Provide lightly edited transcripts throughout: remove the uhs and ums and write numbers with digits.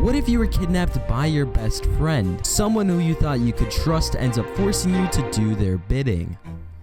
What if you were kidnapped by your best friend? Someone who you thought you could trust ends up forcing you to do their bidding.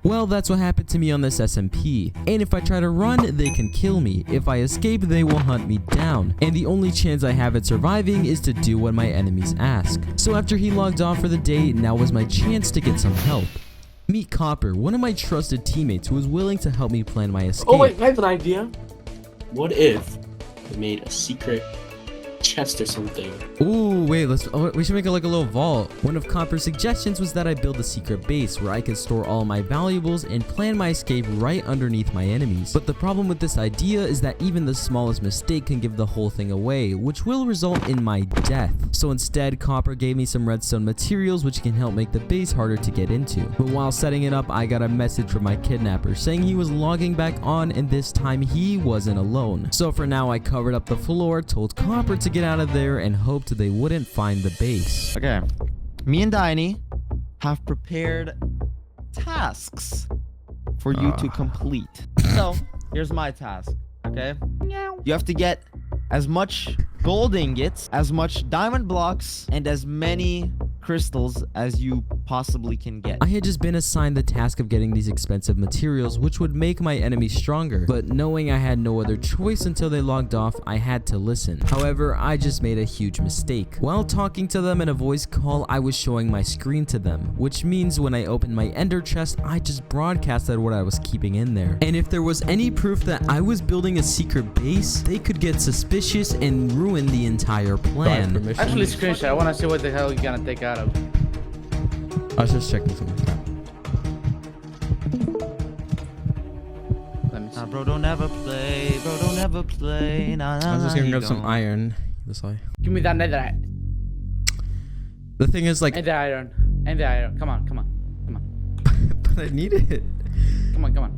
Well, that's what happened to me on this SMP. And if I try to run, they can kill me. If I escape, they will hunt me down. And the only chance I have at surviving is to do what my enemies ask. So after he logged off for the day, now was my chance to get some help. Meet Copper, one of my trusted teammates who was willing to help me plan my escape. Oh wait, I have an idea. What if we made a secret chest or something? Ooh, wait, we should make it like a little vault. One of Copper's suggestions was that I build a secret base where I could store all my valuables and plan my escape right underneath my enemies. But the problem with this idea is that even the smallest mistake can give the whole thing away, which will result in my death. So instead, Copper gave me some redstone materials which can help make the base harder to get into. But while setting it up, I got a message from my kidnapper saying he was logging back on and this time he wasn't alone. So for now, I covered up the floor, told Copper to get out of there, and hoped they wouldn't find the base. Okay, me and Diney have prepared tasks for you to complete. So here's my task. Okay, you have to get as much gold ingots, as much diamond blocks, and as many crystals as you possibly can get. I had just been assigned the task of getting these expensive materials, which would make my enemies stronger, but knowing I had no other choice until they logged off, I had to listen. However, I just made a huge mistake. While talking to them in a voice call, I was showing my screen to them, which means when I opened my ender chest, I just broadcasted what I was keeping in there. And if there was any proof that I was building a secret base, they could get suspicious and ruin the entire plan. Actually, screenshot. I want to see what the hell you're gonna take out of. I was just checking something. Let me see. Nah, bro, don't ever play. Bro, don't ever play. Nah, I was just gonna grab some iron. This way. Give me that netherite. The thing is, like, And the iron. And the iron. Come on, come on, come on. but I need it. Come on, come on.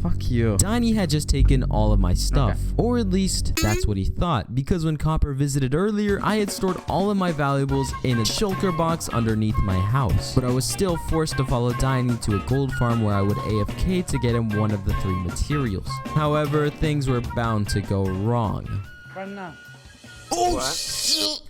Fuck you. Diney had just taken all of my stuff, Okay. or at least that's what he thought, because when Copper visited earlier, I had stored all of my valuables in a shulker box underneath my house. But I was still forced to follow Diney to a gold farm where I would AFK to get him one of the 3 materials. However, things were bound to go wrong. Right now. Oh shit!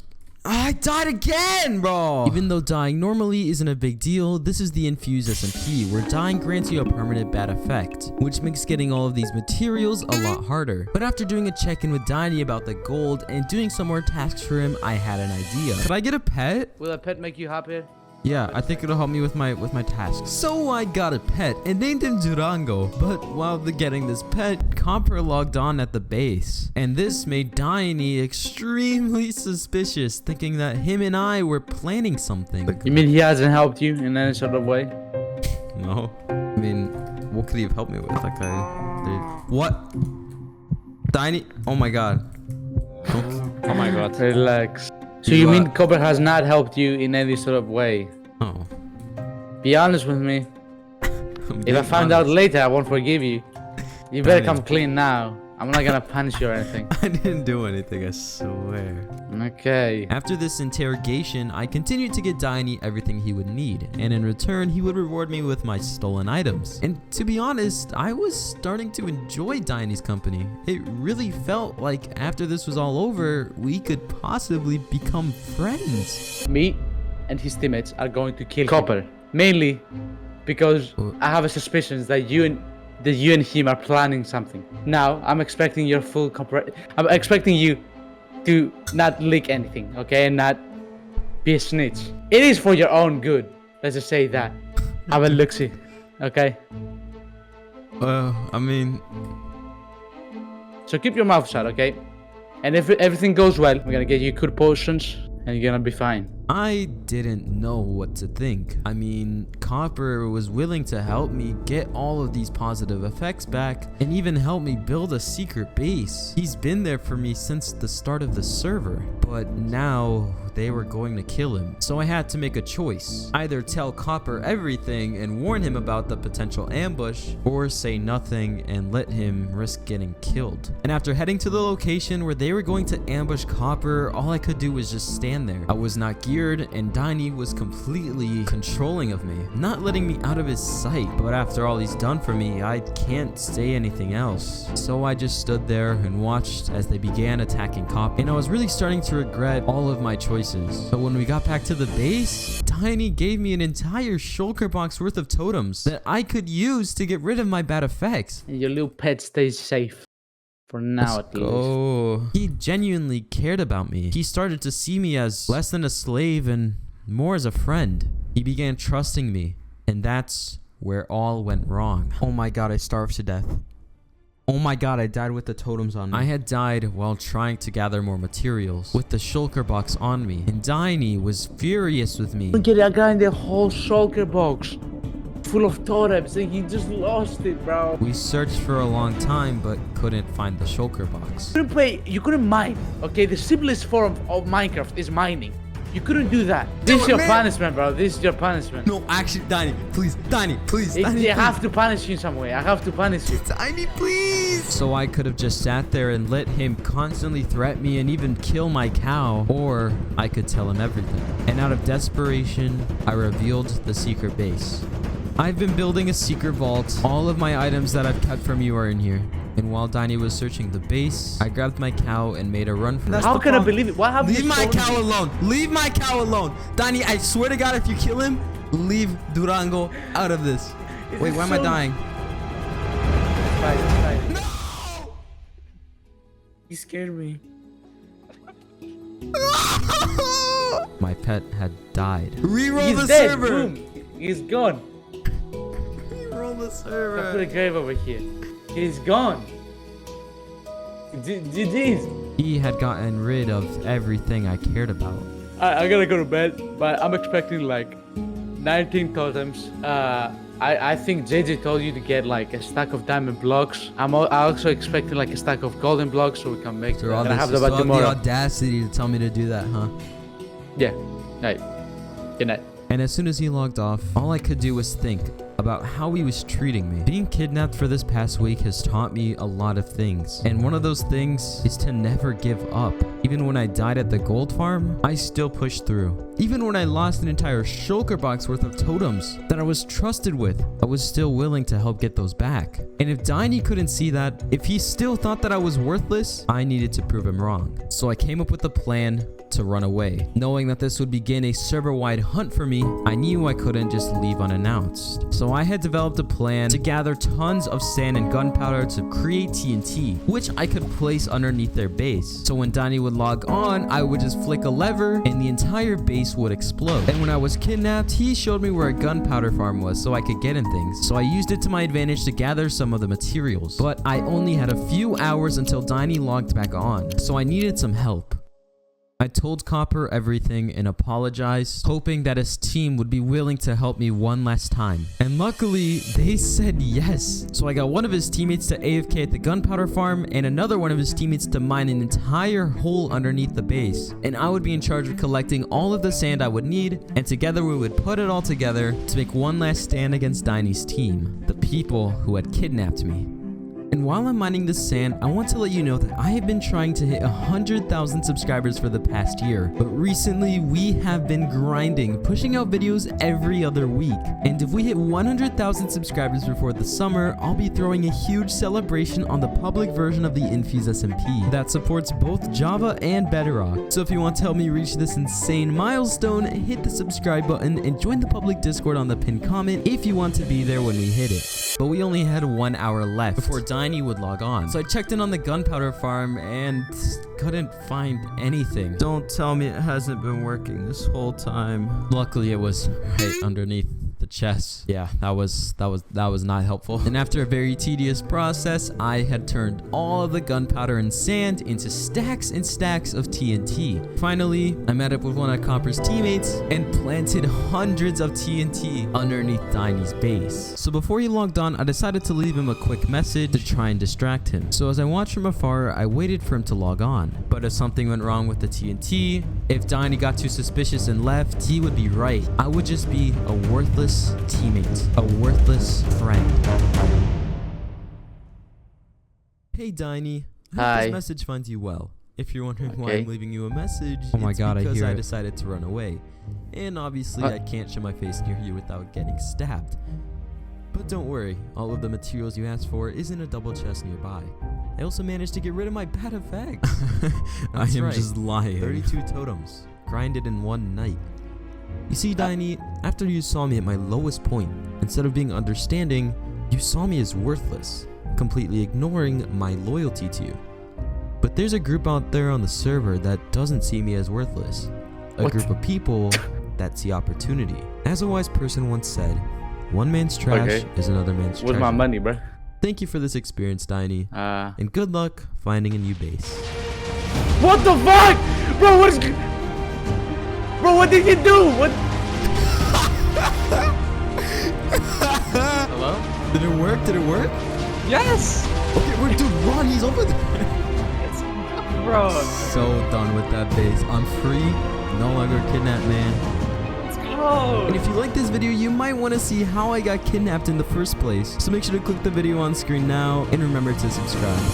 I died again, bro! Even though dying normally isn't a big deal, this is the infused SMP, where dying grants you a permanent bad effect, which makes getting all of these materials a lot harder. But after doing a check-in with Diney about the gold and doing some more tasks for him, I had an idea. Could I get a pet? Will a pet make you happy? Yeah, I think it'll help me with my tasks. So I got a pet and named him Durango. But while getting this pet, Copper logged on at the base. And this made Diney extremely suspicious, thinking that him and I were planning something. You mean he hasn't helped you in any sort of way? No. I mean, what could he have helped me with? Like what? Diney? Oh my god. Oh my god. Relax. So you mean Copper has not helped you in any sort of way? Oh. Be honest with me. If I find out later, I won't forgive you. You better come clean now. I'm not gonna punish you or anything. I didn't do anything, I swear. Okay. After this interrogation, I continued to get Diney everything he would need, and in return, he would reward me with my stolen items. And to be honest, I was starting to enjoy Diney's company. It really felt like after this was all over, we could possibly become friends. Me and his teammates are going to kill Copper. Mainly because I have a suspicion that you and him are planning something. Now, I'm expecting your full I'm expecting you to not leak anything, okay? And not be a snitch. It is for your own good. Let's just say that. Have a look-see, okay? I mean... So keep your mouth shut, okay? And if everything goes well, we're gonna get you good potions and you're gonna be fine. I didn't know what to think. I mean, Copper was willing to help me get all of these positive effects back and even help me build a secret base. He's been there for me since the start of the server, but now they were going to kill him. So I had to make a choice. Either tell Copper everything and warn him about the potential ambush, or say nothing and let him risk getting killed. And after heading to the location where they were going to ambush Copper, all I could do was just stand there. I was not geared weird, and Diney was completely controlling of me, not letting me out of his sight. But after all he's done for me, I can't say anything else. So I just stood there and watched as they began attacking Copper, and I was really starting to regret all of my choices. But when we got back to the base, Diney gave me an entire shulker box worth of totems that I could use to get rid of my bad effects. And your little pet stays safe. For now, at least. He genuinely cared about me. He started to see me as less than a slave and more as a friend. He began trusting me, and that's where all went wrong. Oh my god, I starved to death. Oh my god, I died with the totems on me. I had died while trying to gather more materials with the shulker box on me, and Diney was furious with me. Look at that guy in the whole shulker box. Full of totems, and he just lost it, bro. We searched for a long time, but couldn't find the shulker box. You couldn't mine, okay? The simplest form of Minecraft is mining. You couldn't do that. This is your punishment, bro. This is your punishment. No, actually, Diney, please, Diney, please, They have to punish you in some way. I have to punish you. Diney, please. So I could have just sat there and let him constantly threaten me and even kill my cow, or I could tell him everything. And out of desperation, I revealed the secret base. I've been building a secret vault. All of my items that I've kept from you are in here. And while Diney was searching the base, I grabbed my cow and made a run for it. How can I believe it? What happened? Leave my cow alone. Leave my cow alone. Diney, I swear to God, if you kill him, leave Durango out of this. Wait, why am I dying? No! You scared me. My pet had died. Reroll He's the dead. server. Boom. He's gone. Reroll the I put server. a grave over here. He's gone. GG's. He had gotten rid of everything I cared about. I gotta go to bed, but I'm expecting like 19 totems. I think JJ told you to get like a stack of diamond blocks. I'm also expecting like a stack of golden blocks so we can make So all and I this have is the the tomorrow. audacity to tell me to do that, huh? Yeah. Night. Good night. And as soon as he logged off, all I could do was think about how he was treating me. Being kidnapped for this past week has taught me a lot of things. And one of those things is to never give up. Even when I died at the gold farm, I still pushed through. Even when I lost an entire shulker box worth of totems that I was trusted with, I was still willing to help get those back. And if Diney couldn't see that, if he still thought that I was worthless, I needed to prove him wrong. So I came up with a plan to run away. Knowing that this would begin a server-wide hunt for me, I knew I couldn't just leave unannounced. So I had developed a plan to gather tons of sand and gunpowder to create TNT, which I could place underneath their base. So when Diney would log on, I would just flick a lever and the entire base would explode. And when I was kidnapped, he showed me where a gunpowder farm was so I could get in things. So I used it to my advantage to gather some of the materials. But I only had a few hours until Diney logged back on, so I needed some help. I told Copper everything and apologized, hoping that his team would be willing to help me one last time. And luckily, they said yes. So I got one of his teammates to AFK at the gunpowder farm and another one of his teammates to mine an entire hole underneath the base. And I would be in charge of collecting all of the sand I would need, and together we would put it all together to make one last stand against Diney's team, the people who had kidnapped me. And while I'm mining this sand, I want to let you know that I have been trying to hit 100,000 subscribers for the past year. But recently, we have been grinding, pushing out videos every other week. And if we hit 100,000 subscribers before the summer, I'll be throwing a huge celebration on the public version of the Infuse SMP that supports both Java and Bedrock. So if you want to help me reach this insane milestone, hit the subscribe button and join the public Discord on the pinned comment if you want to be there when we hit it. But we only had 1 hour left before Diney would log on. So I checked in on the gunpowder farm and couldn't find anything. Don't tell me it hasn't been working this whole time. Luckily it was right underneath the chest. Yeah, that was not helpful. And after a very tedious process, I had turned all of the gunpowder and sand into stacks and stacks of TNT. Finally, I met up with one of Copper's teammates and planted hundreds of TNT underneath Diney's base. So before he logged on, I decided to leave him a quick message to try and distract him. So as I watched from afar, I waited for him to log on. But if something went wrong with the TNT, if Diney got too suspicious and left, he would be right. I would just be a worthless teammate, a worthless friend. Hey Diney, I hope Hi. this message finds you well. If you're wondering why Okay. I'm leaving you a message, Oh my it's God, I because hear I it. decided to run away. And obviously I can't show my face near you without getting stabbed. But don't worry, all of the materials you asked for is in a double chest nearby. I also managed to get rid of my bad effects. I That's am right, just lying. 32 totems, grinded in one night. You see, Diney, after you saw me at my lowest point, instead of being understanding, you saw me as worthless, completely ignoring my loyalty to you. But there's a group out there on the server that doesn't see me as worthless. A What? group of people that see opportunity. As a wise person once said, one man's trash Okay. is another man's Where's treasure. my money, bro? Thank you for this experience, Diney, and good luck finding a new base. What the fuck? Bro, what is... Bro, what did you do? What? Hello? Did it work? Did it work? Yes! Okay, we're dude, run, he's over there. Bro. So done with that base. I'm free, no longer a kidnapped man. Oh. And if you like this video, you might want to see how I got kidnapped in the first place. So make sure to click the video on screen now and remember to subscribe.